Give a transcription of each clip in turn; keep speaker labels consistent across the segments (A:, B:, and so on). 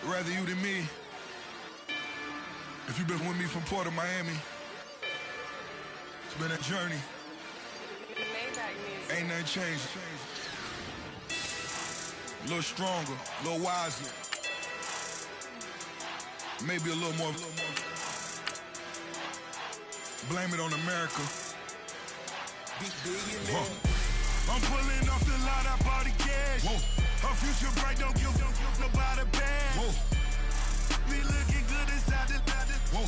A: Rather you than me. If you've been with me from Port of Miami, it's been a journey. Ain't nothing changed. A little stronger, a little wiser. Maybe a little more. Blame it on America. I'm pulling off the lot, I bought the cash. Whoa. Her future bright, don't give nobody bad. Whoa. Me looking good inside the whoa.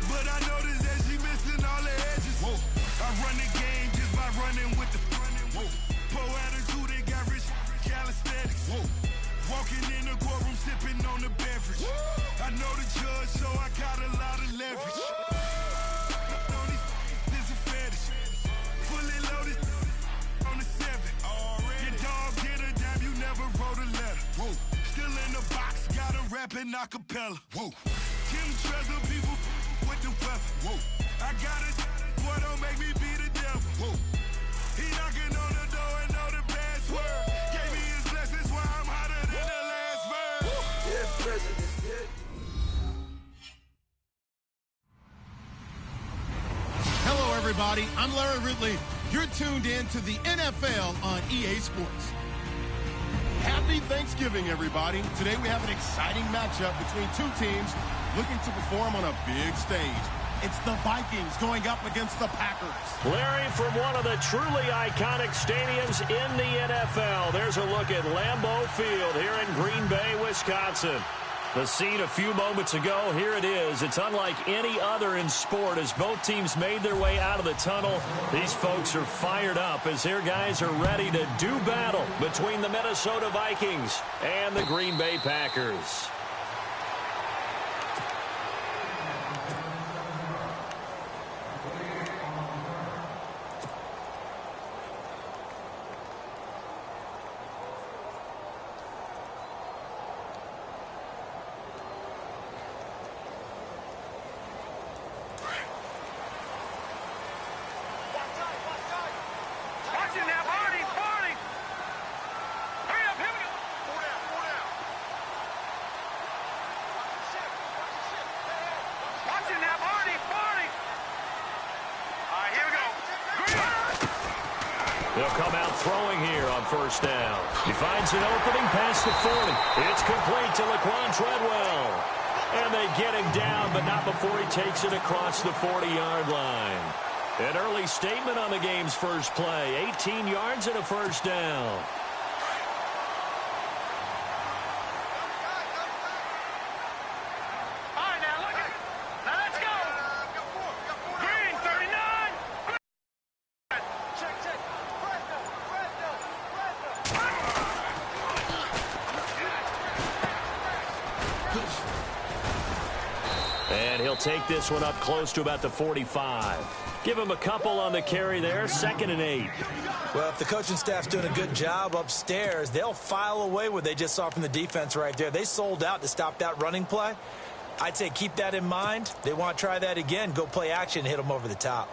A: But I noticed that she missing all the edges. Whoa. I run the game just by running with the running. Whoa. Poor attitude, they got rich calisthenics. Whoa. Walking in the courtroom, sipping on the beverage. Whoa. I know the judge, so I got a lot of leverage. This is a fetish. Fully loaded on the 7. Your dog get a dime, you never wrote a letter. Whoa. Still in the box, gotta rap in acapella. Whoa. Kim treasure people with the weapon. Whoa. I got it, boy, don't make me be the devil. Whoa. He knocking on the door and know the password. Gave me his blessings while I'm hotter than the last verse. Yeah, president, yeah.
B: Hello, everybody. I'm Larry Ridley. You're tuned in to the NFL on EA Sports. Happy Thanksgiving, everybody. Today we have an exciting matchup between two teams looking to perform on a big stage. It's the Vikings going up against the Packers.
C: Larry, from one of the truly iconic stadiums in the NFL, there's a look at Lambeau Field here in Green Bay, Wisconsin. The scene a few moments ago, here it is. It's unlike any other in sport as both teams made their way out of the tunnel. These folks are fired up as their guys are ready to do battle between the Minnesota Vikings and the Green Bay Packers. They'll come out throwing here on first down. He finds an opening past the 40. It's complete to Laquan Treadwell. And they get him down, but not before he takes it across the 40-yard line. An early statement on the game's first play. 18 yards and a first down. And he'll take this one up close to about the 45. Give him a couple on the carry there, 2nd and 8.
D: Well, if the coaching staff's doing a good job upstairs, they'll file away what they just saw from the defense right there. They sold out to stop that running play. I'd say keep that in mind. They want to try that again, go play action, hit them over the top.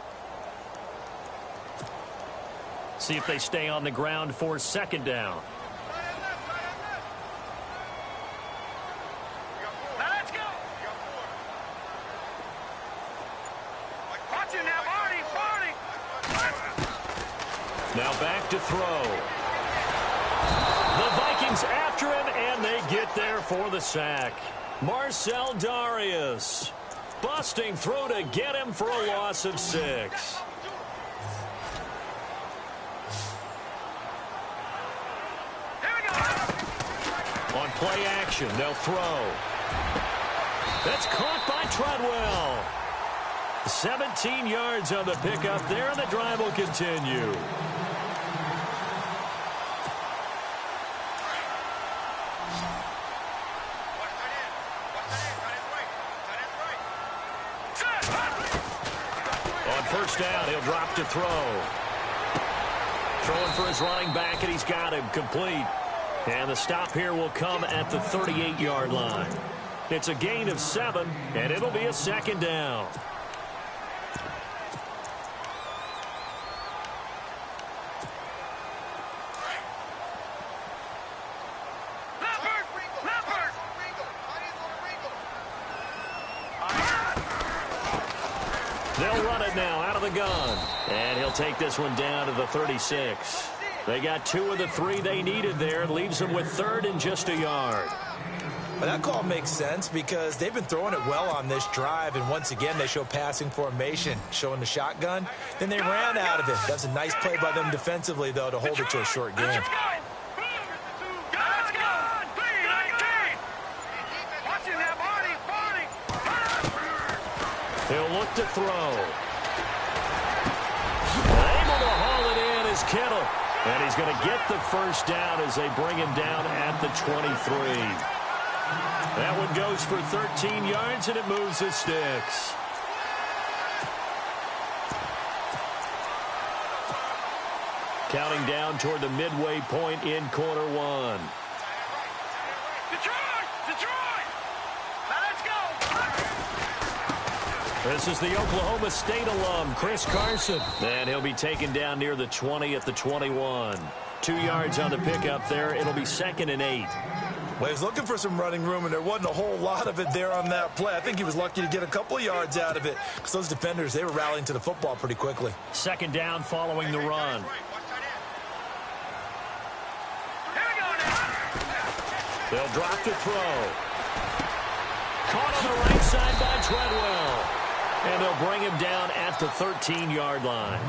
C: See if they stay on the ground for 2nd down. Now back to throw. The Vikings after him, and they get there for the sack. Marcel Darius busting through to get him for a loss of 6. On play action, they'll throw. That's caught by Treadwell. 17 yards on the pickup there, and the drive will continue. On first down, he'll drop to throw. Throwing for his running back, and he's got him complete. And the stop here will come at the 38-yard line. It's a gain of 7, and it'll be a 2nd down. They'll run it now out of the gun. And he'll take this one down to the 36. They got 2 of the 3 they needed there. It leaves them with 3rd and just a yard.
D: Well, that call makes sense because they've been throwing it well on this drive, and once again they show passing formation, showing the shotgun. Then they ran out of it. That's a nice play by them defensively, though, to hold it to a short game.
C: He'll look to throw. Able to haul it in is Kittle. And he's going to get the first down as they bring him down at the 23. That one goes for 13 yards, and it moves the sticks. Counting down toward the midway point in quarter 1. This is the Oklahoma State alum, Chris Carson. And he'll be taken down near the 20 at the 21. 2 yards on the pickup there. It'll be 2nd and 8.
D: Well, he was looking for some running room, and there wasn't a whole lot of it there on that play. I think he was lucky to get a couple of yards out of it because those defenders, they were rallying to the football pretty quickly.
C: 2nd down following the run. They'll drop the throw. Caught on the right side by Treadwell. And they'll bring him down at the 13-yard line.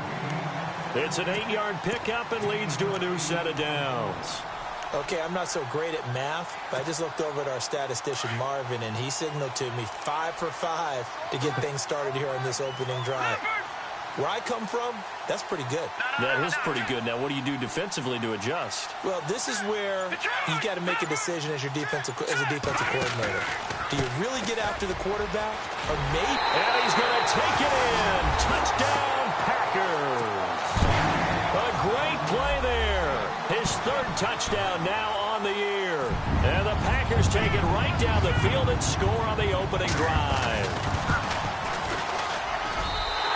C: It's an 8-yard pickup and leads to a new set of downs.
D: Okay, I'm not so great at math, but I just looked over at our statistician, Marvin, and he signaled to me 5 for 5 to get things started here on this opening drive. Where I come from, that's pretty good.
C: That is pretty good. Now, what do you do defensively to adjust?
D: Well, this is where you got to make a decision as a defensive coordinator. Do you really get after the quarterback, or maybe?
C: And he's going to take it in. Touchdown, Packers. A great play there. His 3rd touchdown now on the year. And the Packers take it right down the field and score on the opening drive.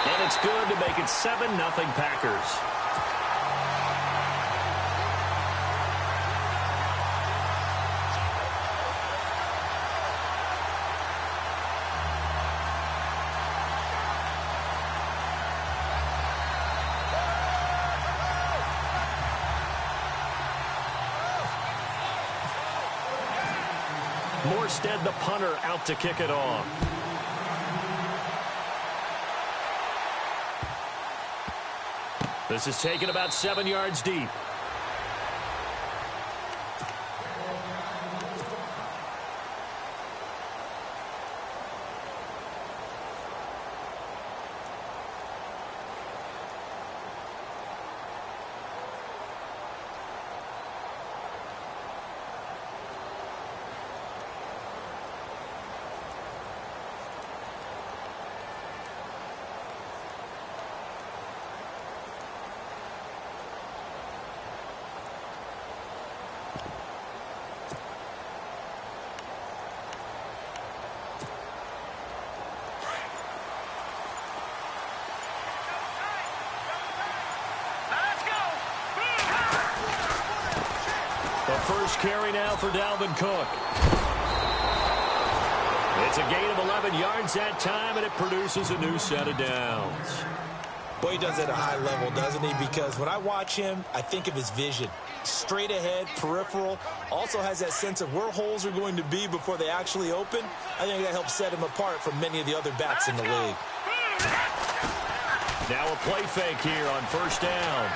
C: And it's good to make it 7-0 Packers. Morstead, the punter, out to kick it off. This is taken about 7 yards deep. First carry now for Dalvin Cook. It's a gain of 11 yards that time, and it produces a new set of downs.
D: Boy, he does it at a high level, doesn't he? Because when I watch him, I think of his vision. Straight ahead, peripheral. Also has that sense of where holes are going to be before they actually open. I think that helps set him apart from many of the other backs in the league.
C: Now a play fake here on 1st down.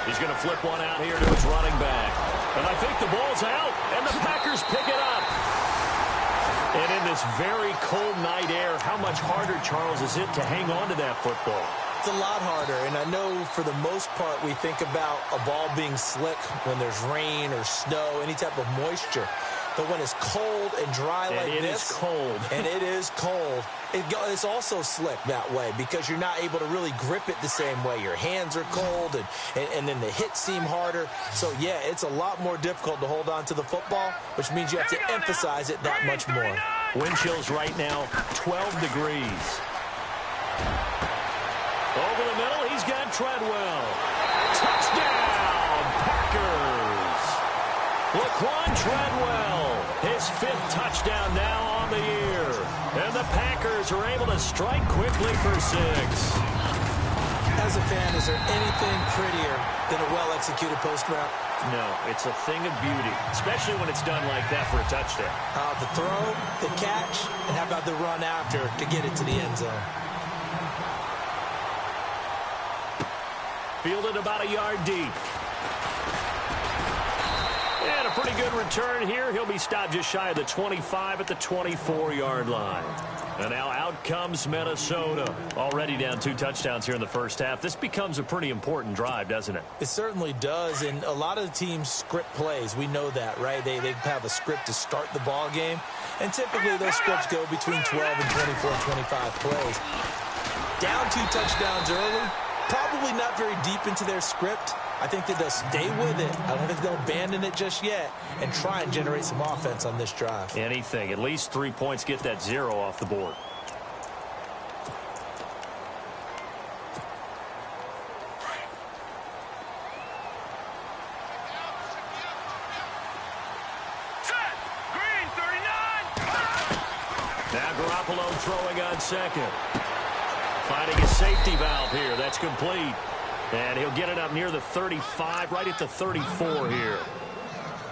C: He's going to flip one out here to his running back. And I think the ball's out, and the Packers pick it up. And in this very cold night air, how much harder, Charles, is it to hang on to that football?
D: It's a lot harder, and I know for the most part we think about a ball being slick when there's rain or snow, any type of moisture. But when it's cold and dry like this,
C: it is cold.
D: And it is cold, it's also slick that way because you're not able to really grip it the same way. Your hands are cold, and then the hits seem harder. So, yeah, it's a lot more difficult to hold on to the football, which means you have to emphasize it that much more.
C: Wind chills right now, 12 degrees. Over the middle, he's got Treadwell. Touchdown, Packers! Laquan Treadwell, his 5th touchdown now on the year. And the Packers are able to strike quickly for 6.
D: As a fan, is there anything prettier than a well-executed post route?
C: No, it's a thing of beauty, especially when it's done like that for a touchdown.
D: The throw, the catch, and how about the run after to get it to the end zone?
C: Fielded about a yard deep. And a pretty good return here. He'll be stopped just shy of the 25 at the 24-yard line. And now out comes Minnesota. Already down 2 touchdowns here in the first half. This becomes a pretty important drive, doesn't it?
D: It certainly does, and a lot of the teams script plays. We know that, right? They have a script to start the ball game, and typically those scripts go between 12 and 24 and 25 plays. Down 2 touchdowns early, probably not very deep into their script. I think that they'll stay with it. I don't think they'll abandon it just yet and try and generate some offense on this drive.
C: Anything. At least 3 points, get that 0 off the board. Now Garoppolo throwing on second. Finding a safety valve here. That's complete. And he'll get it up near the 35, right at the 34 here.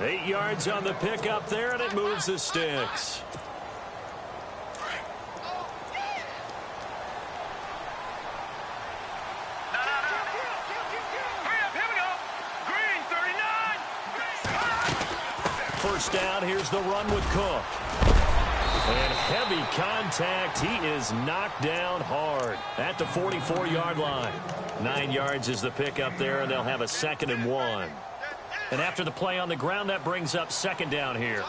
C: 8 yards on the pickup there, and it moves the sticks. First down, here's the run with Cook. And heavy contact. He is knocked down hard at the 44-yard line. 9 yards is the pickup there, and they'll have a 2nd and 1. And after the play on the ground, that brings up 2nd down here.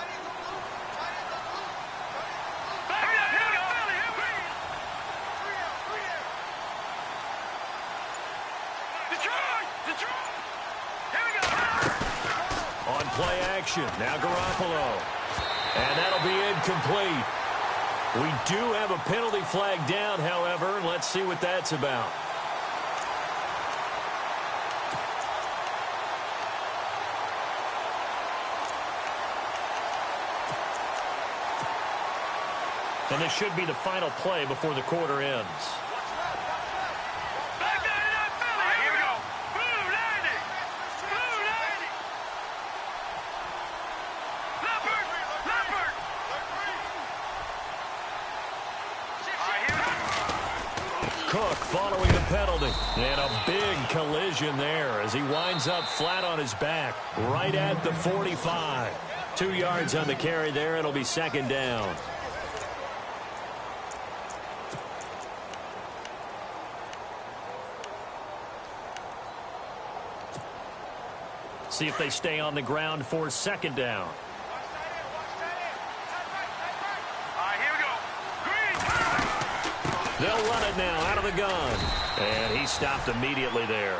C: On play action, now Garoppolo. And that'll be incomplete. We do have a penalty flag down, however. Let's see what that's about. And this should be the final play before the quarter ends. Cook following the penalty. And a big collision there as he winds up flat on his back right at the 45. 2 yards on the carry there. It'll be 2nd down. See if they stay on the ground for 2nd down. They'll run it now out of the gun. And he stopped immediately there.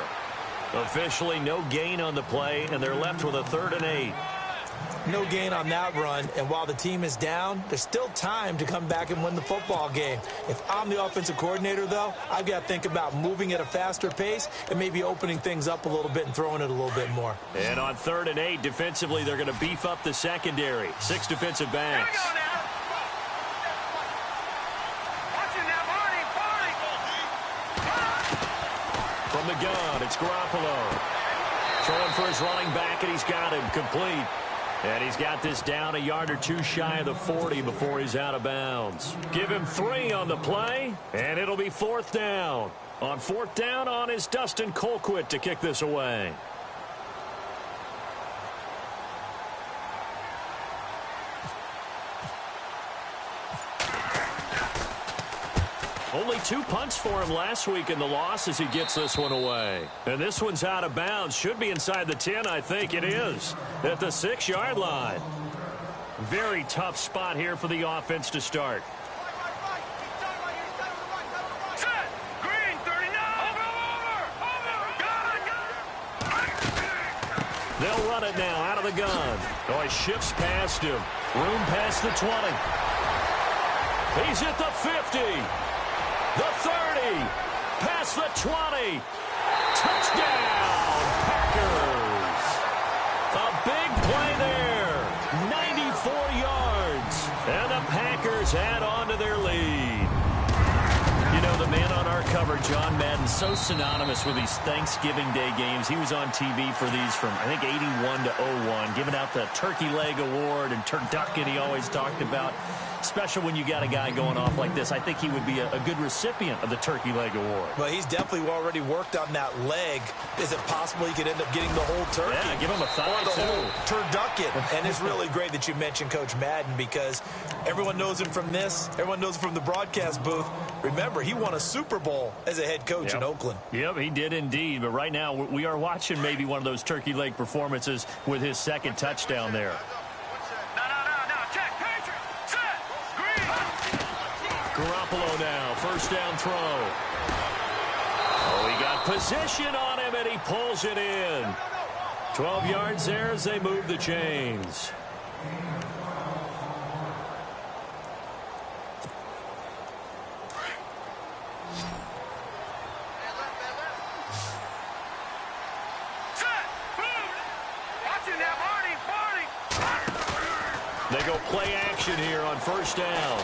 C: Officially no gain on the play, and they're left with a 3rd and 8.
D: No gain on that run, and while the team is down, there's still time to come back and win the football game. If I'm the offensive coordinator, though, I've got to think about moving at a faster pace and maybe opening things up a little bit and throwing it a little bit more.
C: And on 3rd and 8, defensively, they're going to beef up the secondary. 6 defensive backs. From the gun, it's Garoppolo. Throwing for his running back, and he's got him complete. And he's got this down a yard or 2 shy of the 40 before he's out of bounds. Give him 3 on the play, and it'll be 4th down. On 4th down on is Dustin Colquitt to kick this away. Only 2 punts for him last week in the loss as he gets this one away. And this one's out of bounds. Should be inside the 10, I think it is. At the 6-yard line. Very tough spot here for the offense to start. They'll run it now out of the gun. Oh, he shifts past him. Room past the 20. He's at the 50. The 30, past the 20, touchdown, Packers. A big play there, 94 yards. Packers add on to their lead. You know, the man on our cover, John Madden, so synonymous with these Thanksgiving Day games. He was on TV for these from, I think, 81 to 01, giving out the Turkey Leg Award and turducken he always talked about. Special when you got a guy going off like this. I think he would be a good recipient of the Turkey Leg Award.
D: Well, he's definitely already worked on that leg. Is it possible he could end up getting the whole turkey?
C: Yeah, give him a thigh,
D: or the
C: too.
D: whole turducken. And it's really great that you mentioned Coach Madden, because everyone knows him from this. Everyone knows him from the broadcast booth. Remember, he won a Super Bowl as a head coach in Oakland.
C: Yep, he did indeed. But right now, we are watching maybe one of those turkey leg performances with his second touchdown there. Garoppolo now, first down throw. Oh, he got position on him, and he pulls it in. 12 yards there as they move the chains. They go play action here on first down.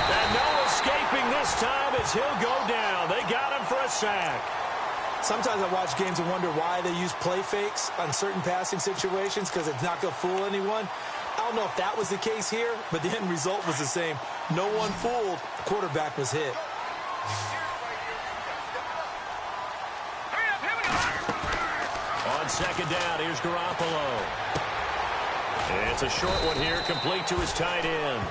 C: And no escaping this time as he'll go down. They got him for a sack.
D: Sometimes I watch games and wonder why they use play fakes on certain passing situations, because it's not going to fool anyone. I don't know if that was the case here, but the end result was the same. No one fooled. The quarterback was hit.
C: On second down, here's Garoppolo. It's a short one here, complete to his tight end.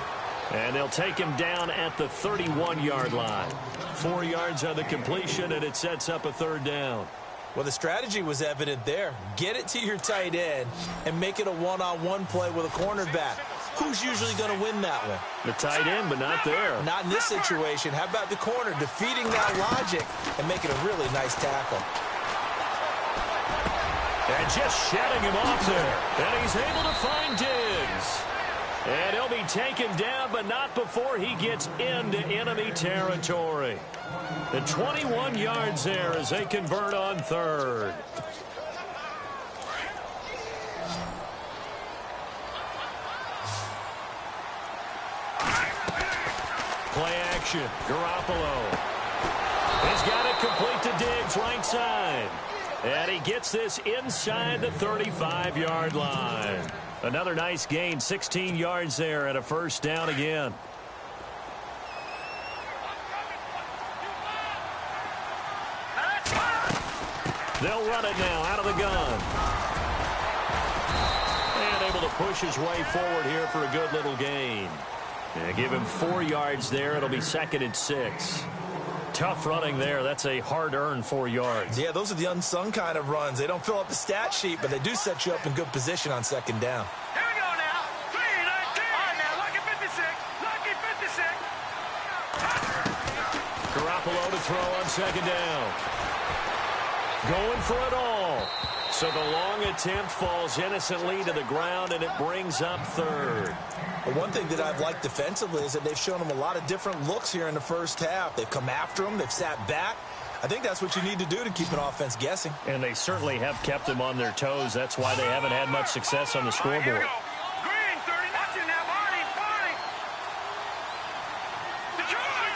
C: And they'll take him down at the 31-yard line. 4 yards on the completion, and it sets up a third down.
D: Well, the strategy was evident there. Get it to your tight end and make it a one-on-one play with a cornerback. Who's usually going to win that one?
C: The tight end, but not there.
D: Not in this situation. How about the corner defeating that logic and making a really nice tackle?
C: And just shutting him off there. And he's able to find Diggs. And he'll be taken down, but not before he gets into enemy territory. The 21 yards there as they convert on third. Play action. Garoppolo. He's got it complete to Diggs, right side. And he gets this inside the 35-yard line. Another nice gain, 16 yards there, and a first down again. They'll run it now out of the gun. And able to push his way forward here for a good little gain. And give him 4 yards there. It'll be second and 6. Tough running there. That's a hard-earned 4 yards.
D: Yeah, those are the unsung kind of runs. They don't fill up the stat sheet, but they do set you up in good position on second down.
A: Here we go now. 3-19. All right, now, lucky 56. Lucky 56.
C: Garoppolo to throw on second down. Going for it all. So the long attempt falls innocently to the ground, and it brings up third.
D: But one thing that I've liked defensively is that they've shown them a lot of different looks here in the first half. They've come after them. They've sat back. I think that's what you need to do to keep an offense guessing.
C: And they certainly have kept them on their toes. That's why they haven't had much success on the scoreboard.
A: Here we go. Green, 30. Watch it now, Barney. Barney. Detroit.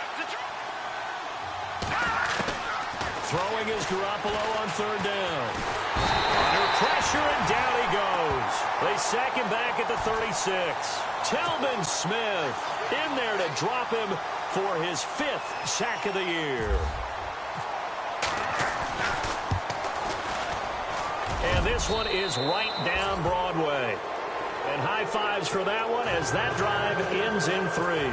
C: Throwing is Garoppolo on third down. Under pressure, and down he goes. They sack him back at the 36. Telvin Smith in there to drop him for his 5th sack of the year. And this one is right down Broadway. And high fives for that one as that drive ends in 3.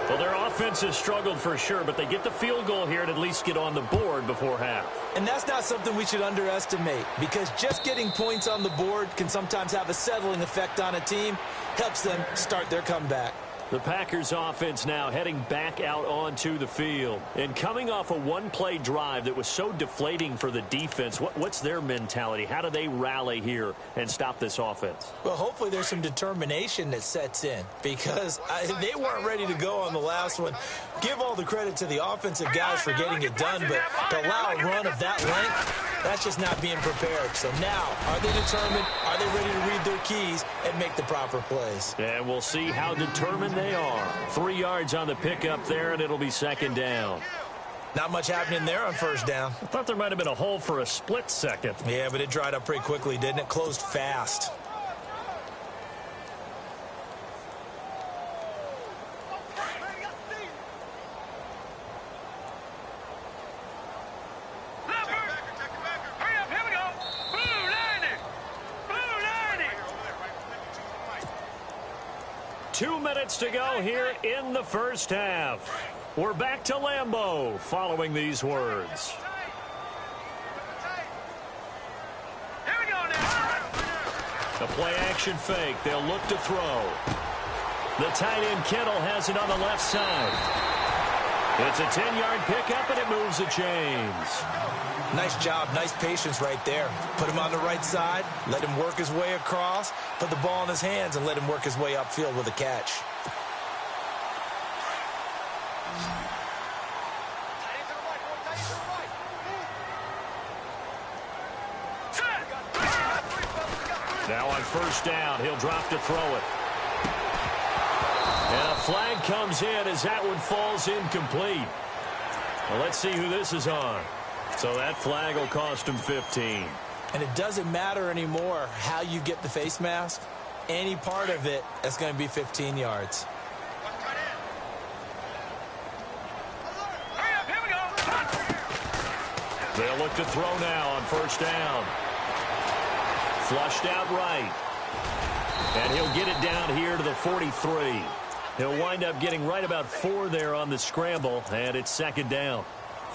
C: Well, their offense has struggled for sure, but they get the field goal here and at least get on the board before half.
D: And that's not something we should underestimate, because just getting points on the board can sometimes have a settling effect on a team. Helps them start their comeback.
C: The Packers offense now heading back out onto the field. And coming off a one-play drive that was so deflating for the defense, what's their mentality? How do they rally here and stop this offense?
D: Well, hopefully there's some determination that sets in, because they weren't ready to go on the last one. Give all the credit to the offensive guys for getting it done, but to allow a run of that length, That's just not being prepared. So now, are they determined? Are they ready to read their keys and make the proper plays?
C: And we'll see how determined they are. 3 yards on the pickup there, and it'll be second down.
D: Not much happening there on first down.
C: I thought there might have been a hole for a split second.
D: Yeah, but it dried up pretty quickly, didn't it? Closed fast.
C: To go here in the first half. We're back to Lambeau following these words.
A: Here we go now.
C: The play action fake. They'll look to throw. The tight end Kittle has it on the left side. It's a 10-yard pickup, and it moves the chains.
D: Nice job, nice patience right there. Put him on the right side, let him work his way across, put the ball in his hands, and let him work his way upfield with a catch.
C: Now on first down, he'll drop to throw it. And a flag comes in as that one falls incomplete. Well, let's see who this is on. So that flag will cost him 15.
D: And it doesn't matter anymore how you get the face mask. Any part of it is going to be 15 yards.
C: They'll look to throw now on first down. Flushed out right. And he'll get it down here to the 43. He'll wind up getting right about 4 there on the scramble, and it's second down.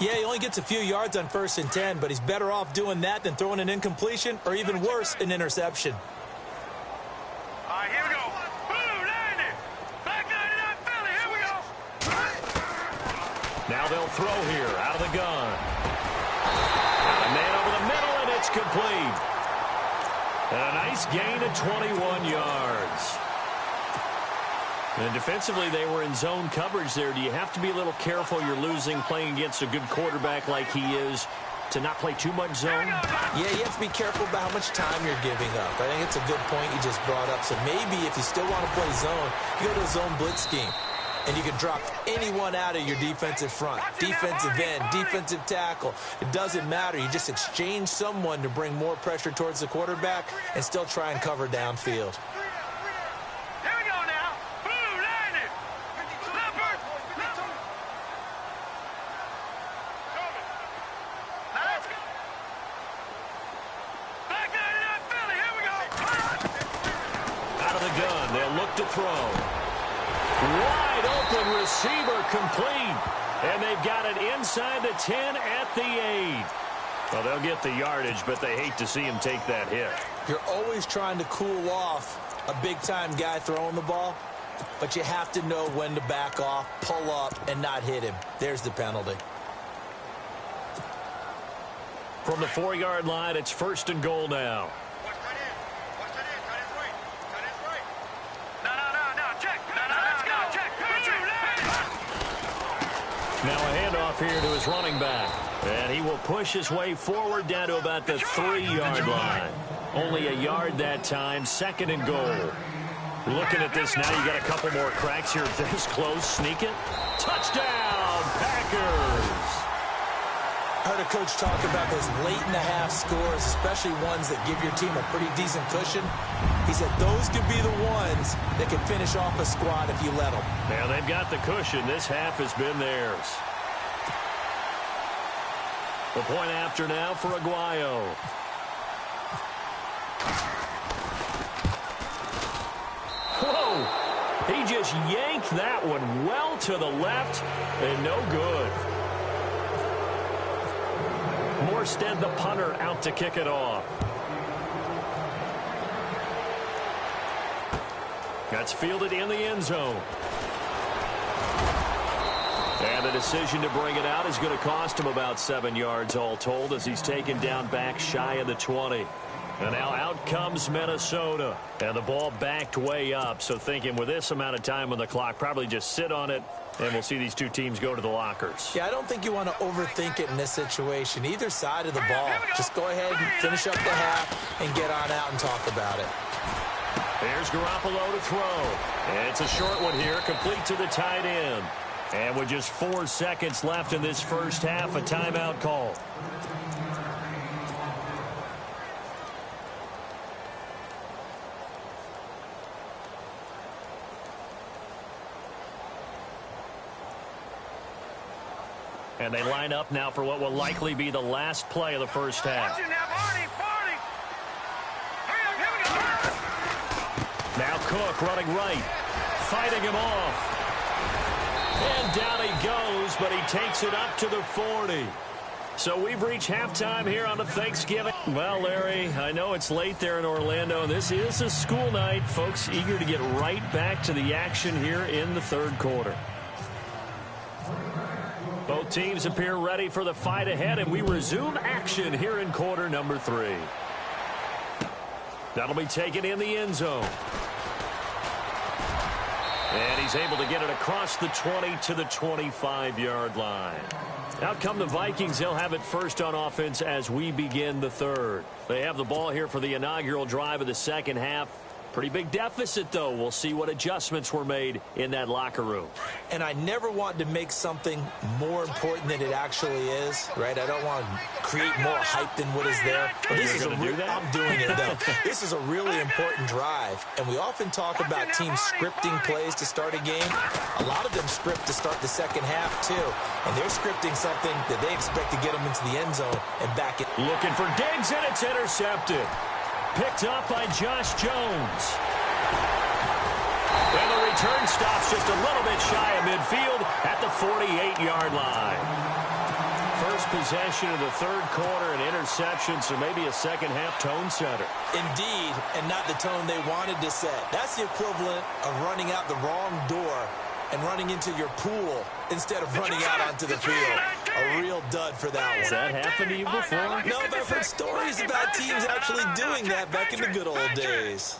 D: Yeah, he only gets a few yards on 1st and 10, but he's better off doing that than throwing an incompletion or even worse, an interception.
A: All right, here we go. Blue 90. Back 99 Philly. Here we go.
C: Now they'll throw here out of the gun. A man over the middle, and it's complete. And a nice gain of 21 yards. And defensively, they were in zone coverage there. Do you have to be a little careful? You're losing playing against a good quarterback like he is to not play too much zone?
D: Yeah, you have to be careful about how much time you're giving up. I think it's a good point you just brought up. So maybe if you still want to play zone, you go to a zone blitz scheme. And you can drop anyone out of your defensive front, defensive end, defensive tackle. It doesn't matter. You just exchange someone to bring more pressure towards the quarterback and still try and cover downfield.
A: Here we go now. Blue 90. Let's go. Back 99 Philly. Here we go.
C: Out of the gun, they'll look to throw. Wide open receiver complete. And they've got it inside the 10 at the 8. Well, they'll get the yardage, but they hate to see him take that hit.
D: You're always trying to cool off a big-time guy throwing the ball, but you have to know when to back off, pull up, and not hit him. There's the penalty.
C: From the 4-yard line, it's 1st and goal now. Now a handoff here to his running back. And he will push his way forward down to about the 3-yard line. Only a yard that time, 2nd and goal. Looking at this now, you got a couple more cracks here. This close, sneak it. Touchdown, Packers!
D: I heard a coach talk about those late-in-the-half scores, especially ones that give your team a pretty decent cushion. He said those could be the ones that can finish off a squad if you let them.
C: Now they've got the cushion. This half has been theirs. The point after now for Aguayo. Whoa! He just yanked that one well to the left and no good. Morstead, the punter, out to kick it off. That's fielded in the end zone. And the decision to bring it out is going to cost him about 7 yards all told as he's taken down back shy of the 20. And now out comes Minnesota. And the ball backed way up. So thinking with this amount of time on the clock, probably just sit on it And we'll see these two teams go to the lockers.
D: Yeah, I don't think you want to overthink it in this situation. Either side of the ball. Just go ahead and finish up the half and get on out and talk about it.
C: Here's Garoppolo to throw. And it's a short one here, complete to the tight end. And with just 4 seconds left in this first half, a timeout call. And they line up now for what will likely be the last play of the first half. Now Cook running right, fighting him off. And down he goes, but he takes it up to the 40. So we've reached halftime here on the Thanksgiving. Well, Larry, I know it's late there in Orlando. This is a school night. Folks eager to get right back to the action here in the third quarter. Both teams appear ready for the fight ahead, and we resume action here in quarter number 3. That'll be taken in the end zone. And he's able to get it across the 20 to the 25-yard line. Out come the Vikings. They'll have it first on offense as we begin the third. They have the ball here for the inaugural drive of the second half. Pretty big deficit, though. We'll see what adjustments were made in that locker room.
D: And I never want to make something more important than it actually is, right? I don't want to create more hype than what is there.
C: Are you going to do that?
D: I'm doing it, though. This is a really important drive, and we often talk about teams scripting plays to start a game. A lot of them script to start the second half, too, and they're scripting something that they expect to get them into the end zone and back it.
C: Looking for Diggs, and it's intercepted. Picked up by Josh Jones. And the return stops just a little bit shy of midfield at the 48-yard line. First possession of the third quarter, an interception, so maybe a second-half tone setter.
D: Indeed, and not the tone they wanted to set. That's the equivalent of running out the wrong door and running into your pool instead of running out onto the field. A real dud for that one.
C: Has that happened to you before?
D: No, but I've heard stories about teams actually doing that back in the good old days.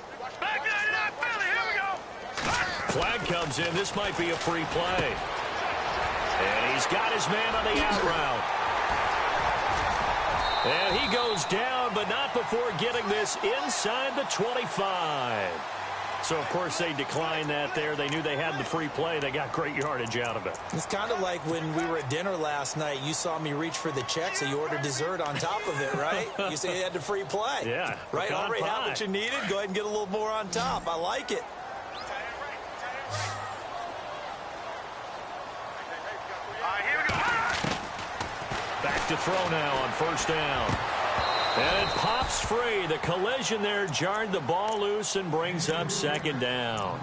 C: Flag comes in. This might be a free play. And he's got his man on the out route. And he goes down, but not before getting this inside the 25. So, of course, they declined that there. They knew they had the free play. They got great yardage out of it.
D: It's kind of like when we were at dinner last night. You saw me reach for the check, so you ordered dessert on top of it, right? You say you had the free play.
C: Yeah.
D: Right? Already had what you needed. Go ahead and get a little more on top. I like it.
C: Back to throw now on first down. And it pops free. The collision there jarred the ball loose and brings up second down.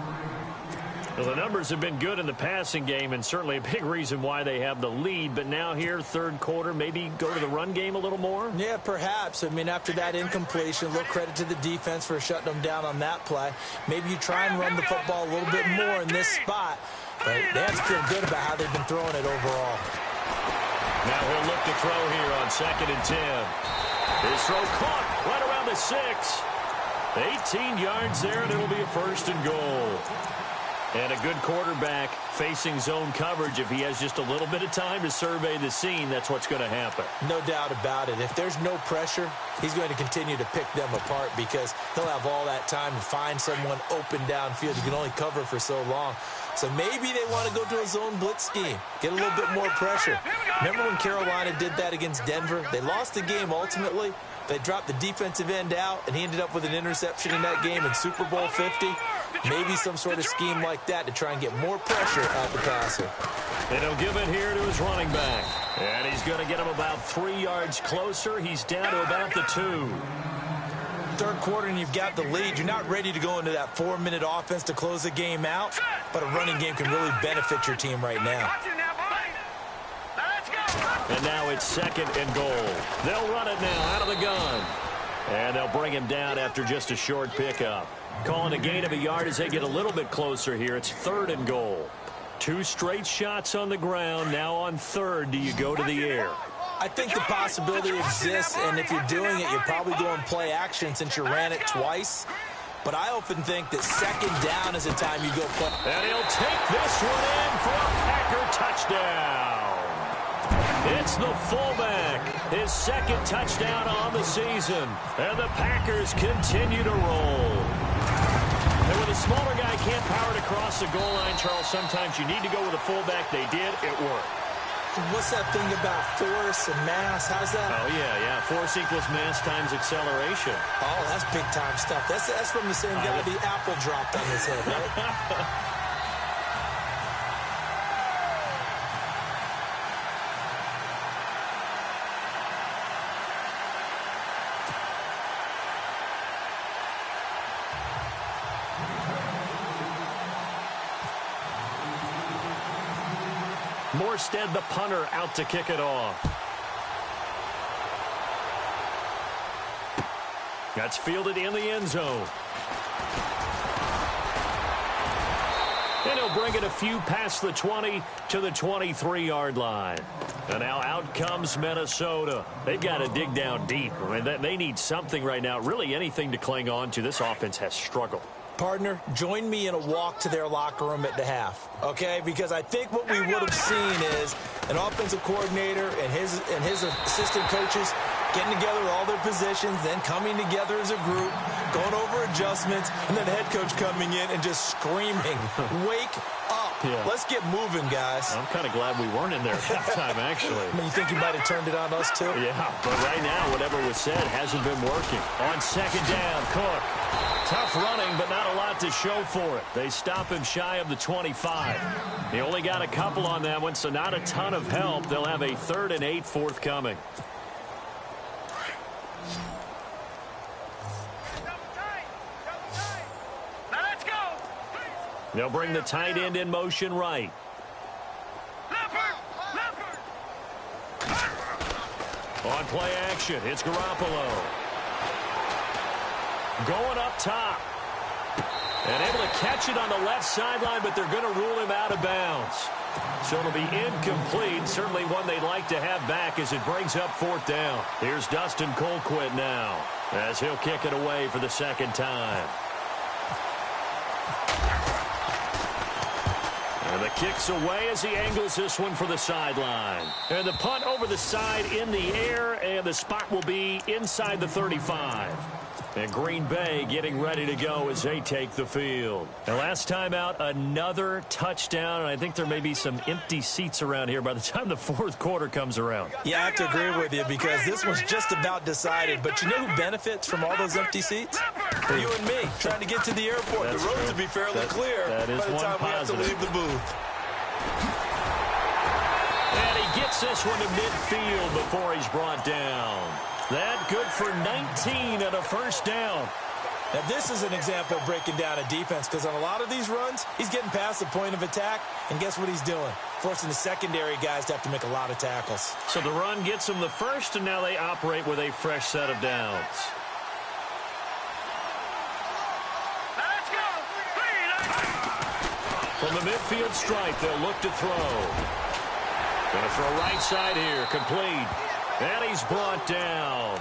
C: Well, the numbers have been good in the passing game and certainly a big reason why they have the lead. But now here, third quarter, maybe go to the run game a little more?
D: Yeah, perhaps. I mean, after that incompletion, a little credit to the defense for shutting them down on that play. Maybe you try and run the football a little bit more in this spot. But they have to feel good about how they've been throwing it overall.
C: Now he'll look to throw here on 2nd and 10. His throw caught right around the 6. 18 yards there, and it'll be a first and goal. And a good quarterback facing zone coverage. If he has just a little bit of time to survey the scene, that's what's going to happen.
D: No doubt about it. If there's no pressure, he's going to continue to pick them apart because he'll have all that time to find someone open downfield. You can only cover for so long. So maybe they want to go to a zone blitz scheme, get a little bit more pressure. Remember when Carolina did that against Denver? They lost the game ultimately. They dropped the defensive end out, and he ended up with an interception in that game in Super Bowl 50. Maybe some sort of scheme like that to try and get more pressure out the passer.
C: And he'll give it here to his running back. And he's going to get him about 3 yards closer. He's down to about the 2.
D: Third quarter and you've got the lead. You're not ready to go into that 4-minute offense to close the game out, but a running game can really benefit your team right now.
C: And now it's 2nd and goal. They'll run it now out of the gun. And they'll bring him down after just a short pickup. Calling a gain of a yard as they get a little bit closer here. It's 3rd and goal. 2 straight shots on the ground. Now on 3rd, do you go to the air?
D: I think the possibility exists, and if you're doing it, you're probably going play action since you ran it twice. but I often think that second down is a time you go play.
C: And he'll take this one in for a Packer touchdown. It's the fullback, his second touchdown on the season. And the Packers continue to roll. And when a smaller guy can't power it across the goal line, Charles, sometimes you need to go with a fullback. They did. It worked.
D: What's that thing about force and mass? How's that?
C: Oh, yeah. Force equals mass times acceleration.
D: Oh, that's big-time stuff. That's from the same guy the apple dropped on his head, right?
C: Morstead, the punter, out to kick it off. That's fielded in the end zone. And he'll bring it a few past the 20 to the 23-yard line. And now out comes Minnesota. They've got to dig down deep. I mean, they need something right now, really anything to cling on to. This offense has struggled.
D: Partner, join me in a walk to their locker room at the half, okay? Because I think what we would have seen is an offensive coordinator and his assistant coaches getting together with all their positions, then coming together as a group, going over adjustments, and then the head coach coming in and just screaming, wake up. Yeah. Let's get moving, guys.
C: I'm kind of glad we weren't in there at halftime, actually.
D: I mean, you think you might have turned it on us, too?
C: Yeah, but right now, whatever was said hasn't been working. On second down, Cook. Tough running, but not a lot to show for it. They stop him shy of the 25. They only got a couple on that one, so not a ton of help. They'll have a 3rd and 8 forthcoming. They'll bring the tight end in motion right. On play action, it's Garoppolo. Going up top. And able to catch it on the left sideline, but they're going to rule him out of bounds. So it'll be incomplete. Certainly one they'd like to have back as it brings up 4th down. Here's Dustin Colquitt now as he'll kick it away for the second time. And the kick's away as he angles this one for the sideline. And the punt over the side in the air, and the spot will be inside the 35. And Green Bay getting ready to go as they take the field. And last time out, another touchdown, and I think there may be some empty seats around here by the time the 4th quarter comes around.
D: Yeah, I have to agree with you because this one's just about decided. But you know who benefits from all those empty seats? You and me, trying to get to the airport.
C: That's
D: the roads
C: true.
D: will be fairly clear
C: by the time
D: we have to leave the booth.
C: And he gets this one to midfield before he's brought down. That good for 19 and a 1st down.
D: Now, this is an example of breaking down a defense because on a lot of these runs, he's getting past the point of attack, and guess what he's doing? Forcing the secondary guys to have to make a lot of tackles.
C: So the run gets them the 1st, and now they operate with a fresh set of downs. From the midfield stripe, they'll look to throw. Going to throw right side here, complete. And he's brought down.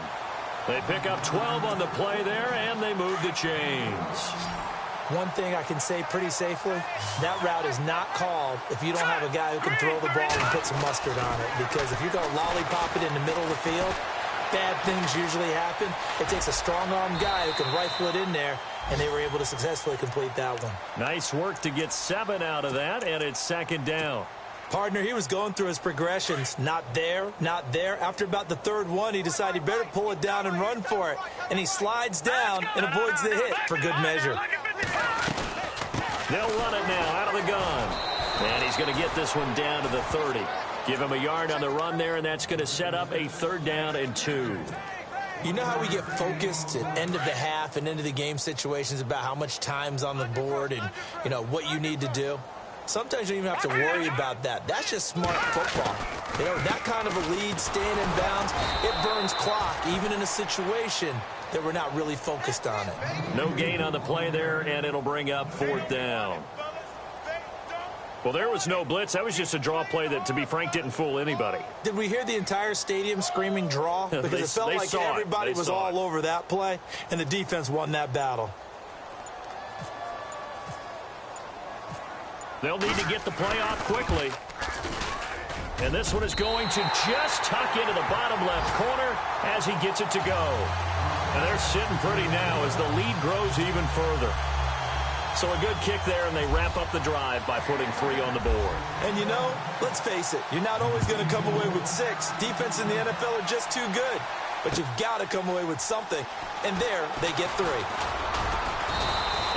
C: They pick up 12 on the play there, and they move the chains.
D: One thing I can say pretty safely, that route is not called if you don't have a guy who can throw the ball and put some mustard on it. Because if you're going to lollipop it in the middle of the field, bad things usually happen. It takes a strong-arm guy who can rifle it in there, and they were able to successfully complete that one.
C: Nice work to get 7 out of that, and it's 2nd down.
D: Partner, he was going through his progressions. Not there, not there. After about the 3rd one, he decided he better pull it down and run for it. And he slides down and avoids the hit for good measure.
C: They'll run it now out of the gun. And he's going to get this one down to the 30. Give him a yard on the run there, and that's going to set up a 3rd down and 2.
D: You know how we get focused at end of the half and into the game situations about how much time's on the board and, you know, what you need to do? Sometimes you don't even have to worry about that. That's just smart football. You know, that kind of a lead, staying in bounds, it burns clock, even in a situation that we're not really focused on it.
C: No gain on the play there, and it'll bring up 4th down. Well, there was no blitz. That was just a draw play that, to be frank, didn't fool anybody.
D: Did we hear the entire stadium screaming draw? Because it felt like everybody was all over that play, and the defense won that battle.
C: They'll need to get the play off quickly. And this one is going to just tuck into the bottom left corner as he gets it to go. And they're sitting pretty now as the lead grows even further. So a good kick there, and they wrap up the drive by putting 3 on the board.
D: And you know, let's face it, you're not always going to come away with 6. Defense in the NFL are just too good. But you've got to come away with something. And there, they get 3.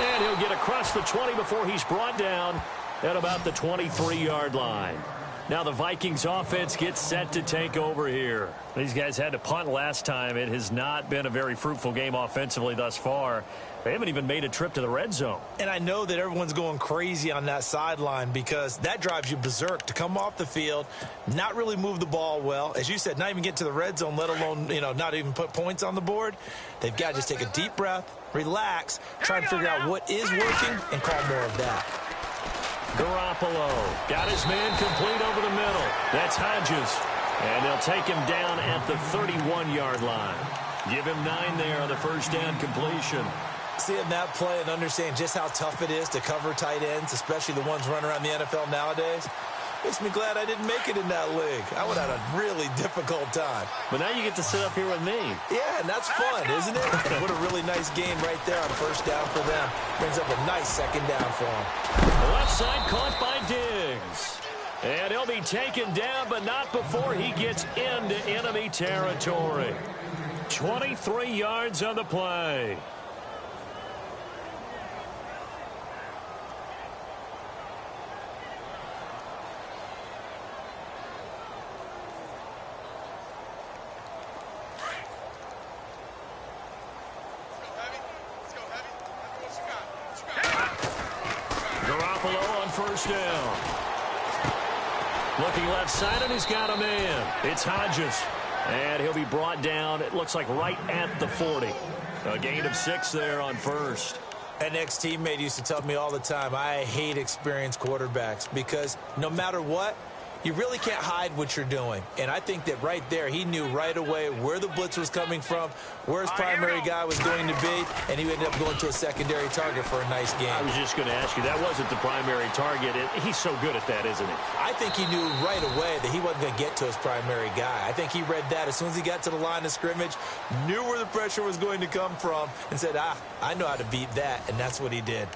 C: And he'll get across the 20 before he's brought down at about the 23-yard line. Now the Vikings offense gets set to take over here. These guys had to punt last time. It has not been a very fruitful game offensively thus far. They haven't even made a trip to the red zone. And I know that everyone's going crazy on that sideline because that drives you berserk to come off the field, not really move the ball well. As you said, not even get to the red zone, let alone, not even put points on the board. They've got to just take a deep breath, relax, try and figure out what is working and call more of that. Garoppolo got his man complete over the middle. That's Hodges. And they'll take him down at the 31-yard line. Give him 9 there on the first down completion.
D: Seeing that play and understand just how tough it is to cover tight ends, especially the ones running around the NFL nowadays, makes me glad I didn't make it in that league. I would have had a really difficult time.
C: But now you get to sit up here with me.
D: Yeah, and that's fun, isn't it? What a really nice game right there on first down for them. Brings up a nice second down for them.
C: Left side caught by Diggs. And he'll be taken down, but not before he gets into enemy territory. 23 yards on the play. First down. Looking left side, and he's got a man. It's Hodges. And he'll be brought down, it looks like right at the 40. A gain of 6 there on first.
D: An ex-teammate used to tell me all the time, I hate experienced quarterbacks because no matter what, you really can't hide what you're doing. And I think that right there, he knew right away where the blitz was coming from, where his primary guy was going to be, and he ended up going to a secondary target for a nice game.
C: I was just going to ask you, that wasn't the primary target. He's so good at that, isn't he?
D: I think he knew right away that he wasn't going to get to his primary guy. I think he read that as soon as he got to the line of scrimmage, knew where the pressure was going to come from, and said, I know how to beat that, and that's what he did.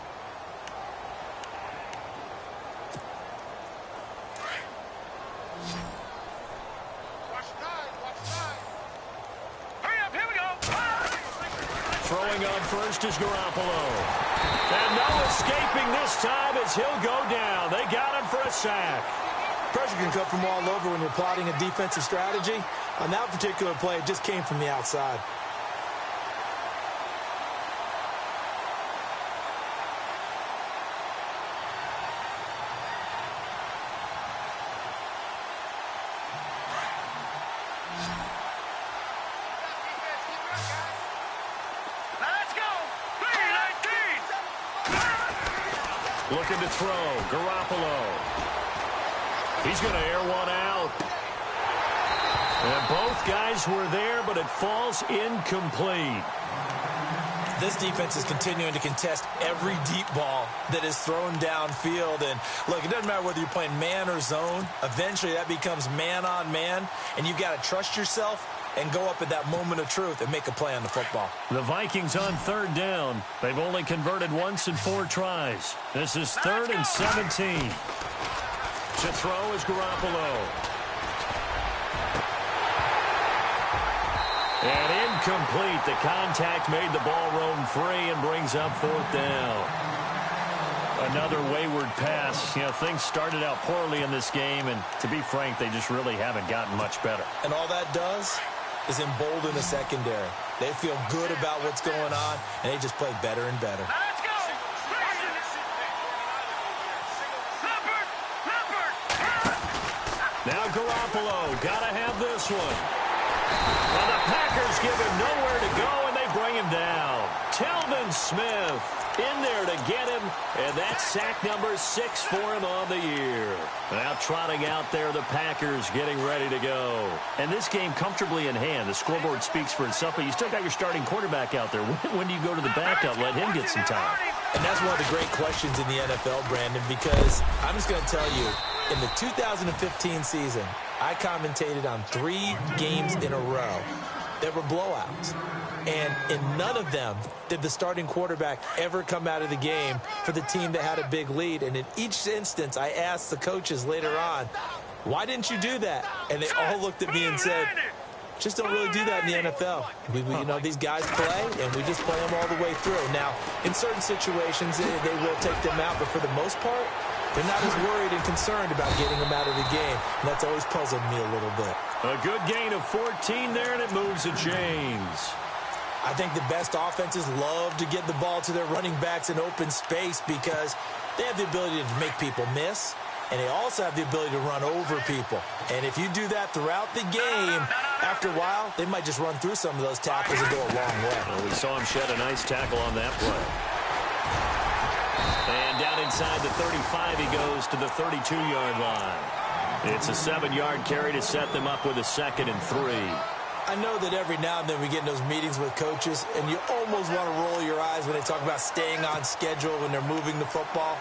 C: Throwing on first is Garoppolo. And no escaping this time as he'll go down. They got him for a sack.
D: Pressure can come from all over when you're plotting a defensive strategy. On that particular play, it just came from the outside.
C: Looking to throw. Garoppolo. He's going to air one out. And both guys were there, but it falls incomplete.
D: This defense is continuing to contest every deep ball that is thrown downfield. And, look, it doesn't matter whether you're playing man or zone. Eventually, that becomes man-on-man, and you've got to trust yourself and go up at that moment of truth and make a play on the football.
C: The Vikings on third down. They've only converted once in 4 tries. This is 3rd and 17. To throw is Garoppolo. And incomplete. The contact made the ball roam free and brings up 4th down. Another wayward pass. Things started out poorly in this game, and to be frank, they just really haven't gotten much better.
D: And all that does is embolden the secondary. They feel good about what's going on, and they just play better and better.
A: Let's go!
C: Now Garoppolo, gotta have this one. Well, the Packers give him nowhere to go, and they bring him down. Telvin Smith in there to get him, and that's sack number 6 for him on the year. Now trotting out there, the Packers getting ready to go. And this game comfortably in hand. The scoreboard speaks for itself, but you still got your starting quarterback out there. When do you go to the backup? Let him get some time.
D: And that's one of the great questions in the NFL, Brandon, because I'm just going to tell you, in the 2015 season, I commentated on 3 games in a row that were blowouts. And in none of them did the starting quarterback ever come out of the game for the team that had a big lead. And in each instance, I asked the coaches later on, why didn't you do that? And they all looked at me and said, just don't really do that in the NFL. You know, these guys play, and we just play them all the way through. Now, in certain situations, they will take them out, but for the most part, they're not as worried and concerned about getting them out of the game. And that's always puzzled me a little bit.
C: A good gain of 14 there, and it moves the chains.
D: I think the best offenses love to get the ball to their running backs in open space because they have the ability to make people miss, and they also have the ability to run over people. And if you do that throughout the game, after a while, they might just run through some of those tackles and go a long way.
C: Well, we saw him shed a nice tackle on that play. And down inside the 35, he goes to the 32-yard line. It's a 7-yard carry to set them up with a 2nd and 3.
D: I know that every now and then we get in those meetings with coaches, and you almost want to roll your eyes when they talk about staying on schedule when they're moving the football.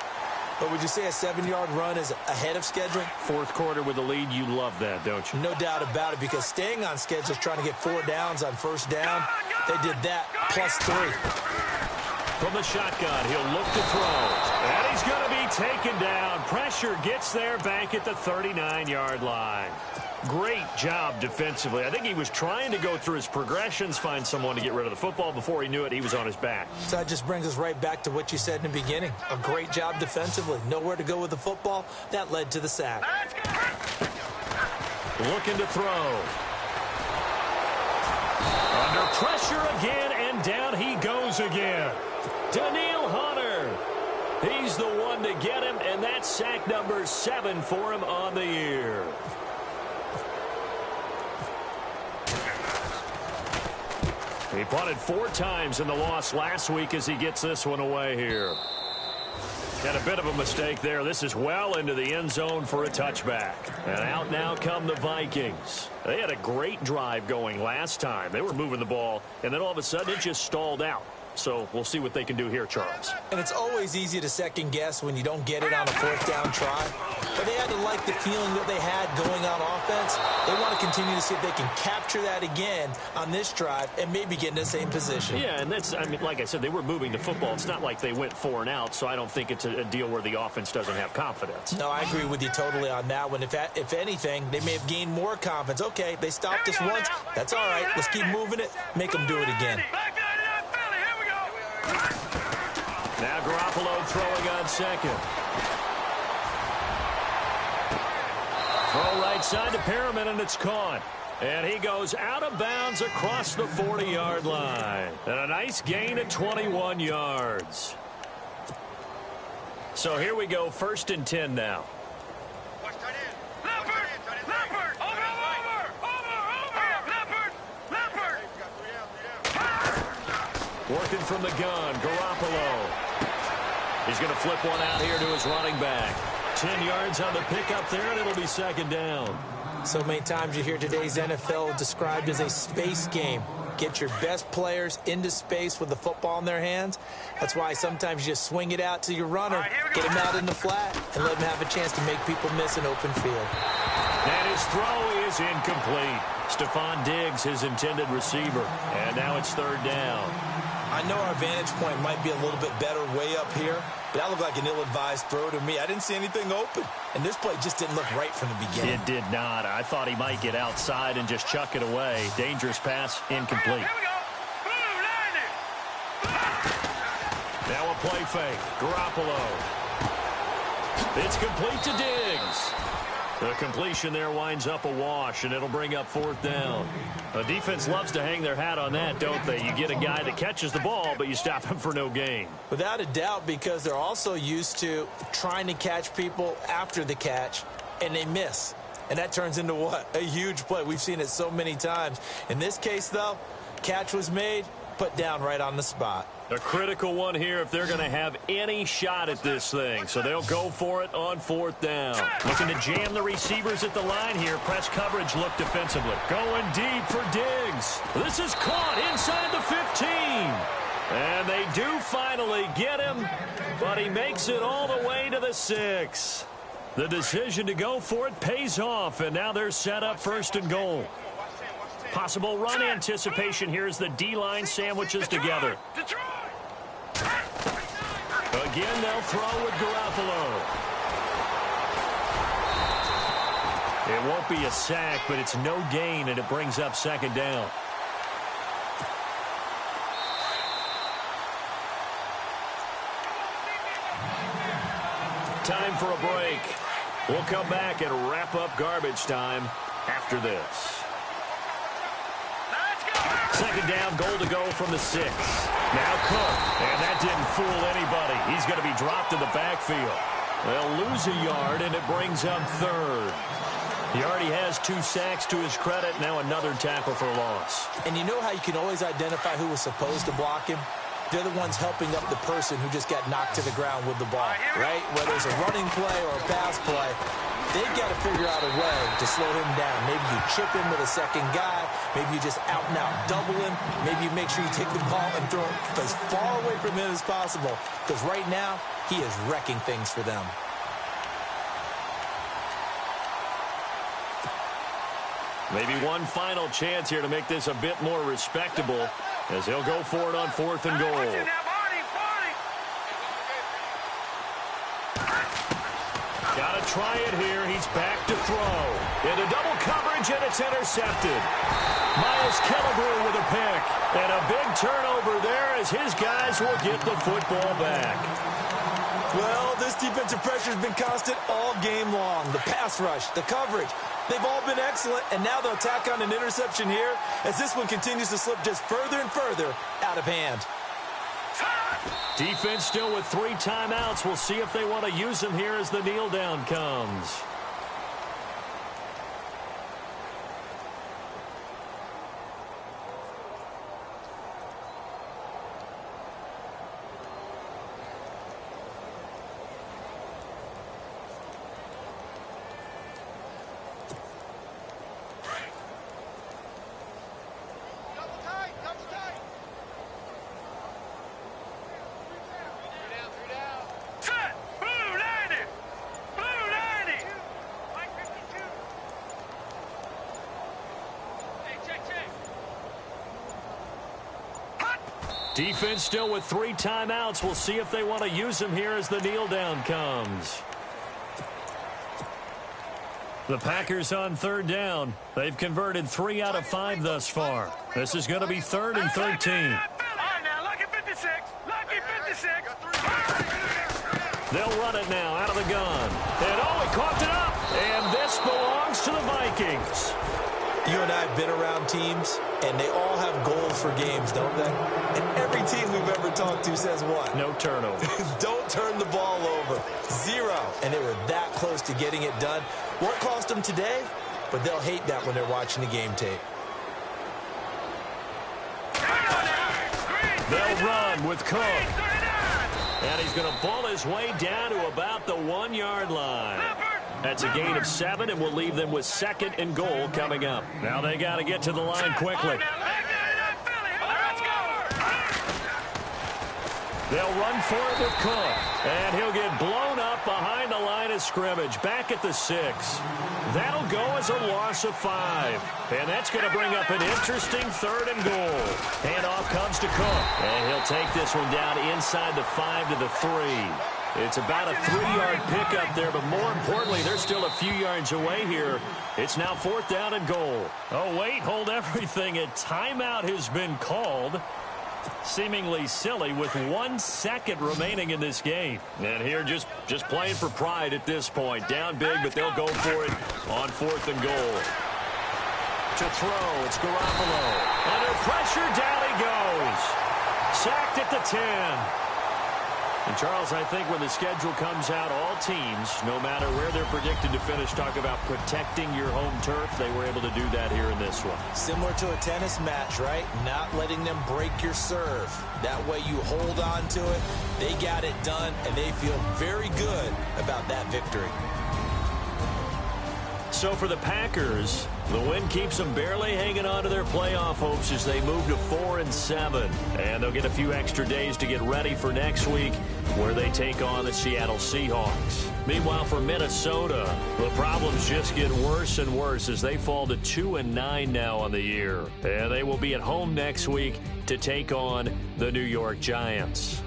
D: But would you say a 7-yard run is ahead of schedule?
C: Fourth quarter with a lead, you love that, don't you?
D: No doubt about it, because staying on schedule is trying to get 4 downs on first down. They did that plus 3.
C: From the shotgun, he'll look to throw. And he's going to be taken down. Pressure gets there back at the 39-yard line. Great job defensively. I think he was trying to go through his progressions, find someone to get rid of the football. Before he knew it, he was on his back.
D: So that just brings us right back to what you said in the beginning. A great job defensively. Nowhere to go with the football. That led to the sack.
C: Looking to throw. Under pressure again, and down he goes again. Daniil Hunter. He's the one to get him, and that's sack number 7 for him on the year. He punted 4 times in the loss last week as he gets this one away here. Had a bit of a mistake there. This is well into the end zone for a touchback. And out now come the Vikings. They had a great drive going last time. They were moving the ball, and then all of a sudden it just stalled out. So we'll see what they can do here, Charles.
D: And it's always easy to second guess when you don't get it on a 4th down try. But they had to like the feeling that they had going on offense. They want to continue to see if they can capture that again on this drive and maybe get in the same position.
C: Yeah, and that's, I mean, like I said, they were moving the football. It's not like they went 4 and out, so I don't think it's a deal where the offense doesn't have confidence.
D: No, I agree with you totally on that one. If anything, they may have gained more confidence. Okay, they stopped us once. That's all right. Let's keep moving it. Make them do it again.
C: Now Garoppolo throwing on 2nd. Throw right side to Perriman, and it's caught. And he goes out of bounds across the 40-yard line. And a nice gain of 21 yards. So here we go, 1st and 10 now. Working from the gun, Garoppolo. He's going to flip one out here to his running back. 10 yards on the pickup there, and it'll be 2nd down.
D: So many times you hear today's NFL described as a space game. Get your best players into space with the football in their hands. That's why sometimes you just swing it out to your runner, get him out in the flat, and let him have a chance to make people miss an open field.
C: And his throw is incomplete. Stephon Diggs, his intended receiver. And now it's 3rd down.
D: I know our vantage point might be a little bit better way up here, but that looked like an ill-advised throw to me. I didn't see anything open, and this play just didn't look right from the beginning.
C: It did not. I thought he might get outside and just chuck it away. Dangerous pass, incomplete. Now a play fake. Garoppolo. It's complete to Diggs. The completion there winds up a wash, and it'll bring up 4th down. The defense loves to hang their hat on that, don't they? You get a guy that catches the ball, but you stop him for no gain.
D: Without a doubt, because they're also used to trying to catch people after the catch, and they miss. And that turns into what? A huge play. We've seen it so many times. In this case, though, catch was made, put down right on the spot.
C: A critical one here if they're going to have any shot at this thing. So they'll go for it on 4th down. Looking to jam the receivers at the line here. Press coverage look defensively. Going deep for Diggs. This is caught inside the 15. And they do finally get him, but he makes it all the way to the 6. The decision to go for it pays off, and now they're set up 1st and goal. Possible run anticipation here as the D-line sandwiches together. Again, they'll throw with Garoppolo. It won't be a sack, but it's no gain, and it brings up 2nd down. Time for a break. We'll come back and wrap up garbage time after this. 2nd down, goal to go from the 6. Now Cook, and that didn't fool anybody. He's going to be dropped in the backfield. They'll lose a yard, and it brings up 3rd. He already has 2 sacks to his credit. Now another tackle for loss.
D: And you know how you can always identify who was supposed to block him? They're the ones helping up the person who just got knocked to the ground with the ball, right? Whether it's a running play or a pass play, they've got to figure out a way to slow him down. Maybe you chip him with a second guy. Maybe you just out-and-out double him. Maybe you make sure you take the ball and throw it as far away from him as possible. Because right now, he is wrecking things for them.
C: Maybe one final chance here to make this a bit more respectable as he'll go for it on 4th and goal. Got to try it here. He's back to throw. Into double coverage, and it's intercepted. Miles Killebrew with a pick. And a big turnover there as his guys will get the football back.
D: Well, this defensive pressure has been constant all game long. The pass rush, the coverage, they've all been excellent, and now they'll tack on an interception here as this one continues to slip just further and further out of hand.
C: Defense still with 3 timeouts. We'll see if they want to use them here as the kneel down comes. Defense still with 3 timeouts. We'll see if they want to use them here as the kneel down comes. The Packers on 3rd down. They've converted 3 out of 5 thus far. This is going to be 3rd and 13. They'll run it now out of the gun. And he coughed it up. And this belongs to the Vikings.
D: You and I have been around teams, and they all have goals for games, don't they? And every team we've ever talked to says what?
C: No turnover.
D: Don't turn the ball over. 0. And they were that close to getting it done. Won't cost them today, but they'll hate that when they're watching the game tape.
C: They'll run with Cook. And he's going to ball his way down to about the 1-yard line. That's a gain of 7, and will leave them with 2nd and goal coming up. Now they got to get to the line quickly. They'll run for it with Cook. And he'll get blown up behind the line of scrimmage. Back at the 6. That'll go as a loss of 5. And that's going to bring up an interesting 3rd and goal. Handoff comes to Cook. And he'll take this one down inside the 5 to the 3. It's about a 3-yard pickup there, but more importantly, they're still a few yards away here. It's now 4th down and goal. Oh, wait, hold everything. A timeout has been called. Seemingly silly with 1 second remaining in this game. And here just playing for pride at this point. Down big, but they'll go for it on 4th and goal. To throw, it's Garoppolo. Under pressure, down he goes. Sacked at the 10. And, Charles, I think when the schedule comes out, all teams, no matter where they're predicted to finish, talk about protecting your home turf. They were able to do that here in this one.
D: Similar to a tennis match, right? Not letting them break your serve. That way you hold on to it. They got it done, and they feel very good about that victory.
C: So for the Packers, the win keeps them barely hanging on to their playoff hopes as they move to 4-7. And they'll get a few extra days to get ready for next week, where they take on the Seattle Seahawks. Meanwhile, for Minnesota, the problems just get worse and worse as they fall to 2-9 now on the year. And they will be at home next week to take on the New York Giants.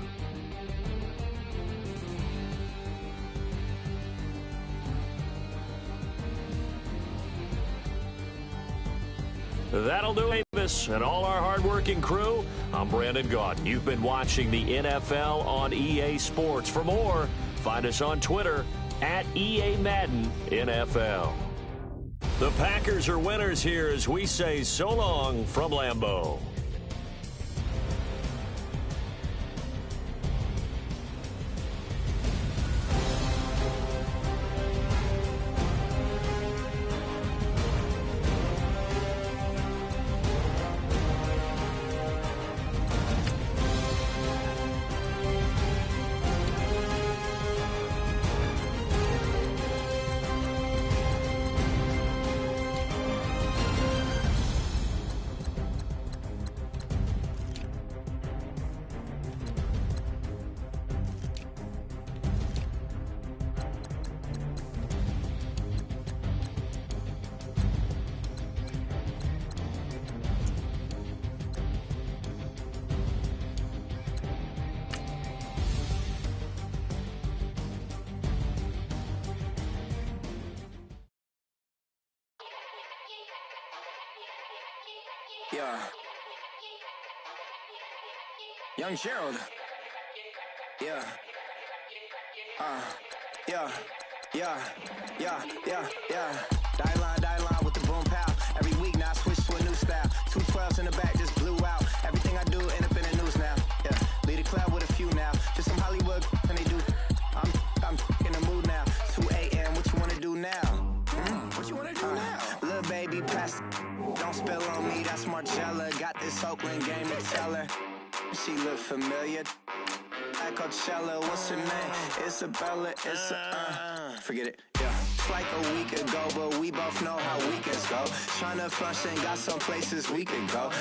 C: That'll do it, Davis, and all our hardworking crew. I'm Brandon Gaudin. You've been watching the NFL on EA Sports. For more, find us on Twitter at EA Madden NFL. The Packers are winners here as we say so long from Lambeau.
E: Yeah. Young Gerald. Yeah. Yeah. Die line with the boom pow. Every week now I switch to a new style. 212s in the back just blew out. Everything I do end up in the news now. Yeah. Lead a club with a few now. Just some Hollywood and they do. I'm in the mood now. 2 a.m. What you wanna do now? What you wanna do now? Little baby pass. Don't spill on me, that's Marcella. Got this Oakland game to tell her. She look familiar. Like Coachella, what's her name? Isabella, forget it, yeah. It's like a week ago, but we both know how weekends go. Tryna function, got some places we could go.